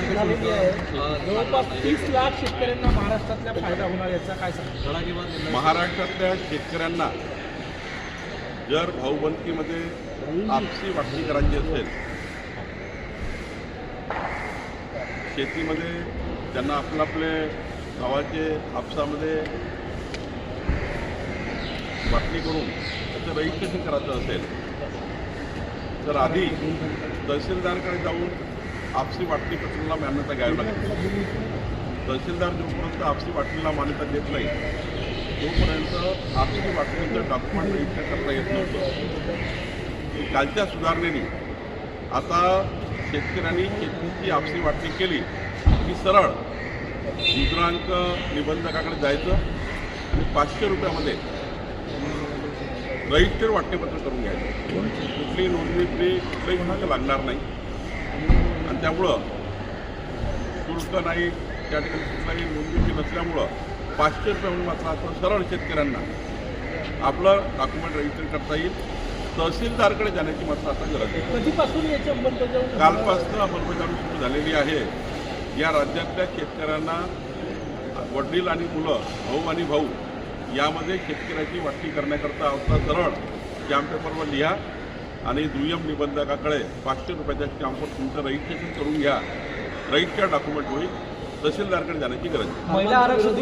झालेली आहे. जवळपास 30 लाख शेतकऱ्यांना महाराष्ट्रातल्या फायदा होणार याचा काय सांगा? महाराष्ट्रातल्या शेतकऱ्यांना जर भाऊबंदकीमध्ये आपसी वाटणी करायची असेल, शेतीमध्ये त्यांना आपले गावाचे आपसामध्ये वाटणी करून त्याचं रजिस्ट्रेशन करायचं असेल तर आधी तहसीलदारकडे जाऊन आपसी वाटणी पत्राला मान्यता घ्यावी लागते. तहसीलदार जोपर्यंत आपसी वाटणीला मान्यता देत नाही तोपर्यंत आपसी वाटणीचं डॉक्युमेंट रजिस्टर करता येत नव्हतं. कालच्या सुधारणेने आता शेतकऱ्यांनी शेतीची आपसी वाटणी केली की सरळ मुद्रांक निबंधकाकडे जायचं आणि 500 रुपयामध्ये रजिस्टर वाटणीपत्र करून घ्यायचं. कुठली नोंदणी फ्री, कुठलंही शुल्क लागणार नाही आणि त्यामुळं शुल्क नाही, त्या ठिकाणी कुठलाही नोंदणी फी नसल्यामुळं 500 रुपयाहून मात्र आता सरळ शेतकऱ्यांना आपलं डॉक्युमेंट रजिस्टर करता येईल. तहसीलदारकडे जाण्याची मात्र आता गरज आहे. कधीपासून याची अंमलबजावणी? कालपासून अंमलबजावणी सुरू झालेली आहे. या राज्यातल्या शेतकऱ्यांना वडील आणि मुलं, भाऊ आणि भाऊ यामध्ये शेतकऱ्याची वाटणी करण्याकरता आता सरळ स्टॅम्प पेपरवर लिहा आणि दुय्यम निबंधकाकडे 500 रुपयाच्या स्टॅम्पवर तुमचं रजिस्ट्रेशन करून घ्या. रजिस्टर डॉक्युमेंट होईल. तहसीलदारकडे जाण्याची गरज आहे. महिला आरक्षण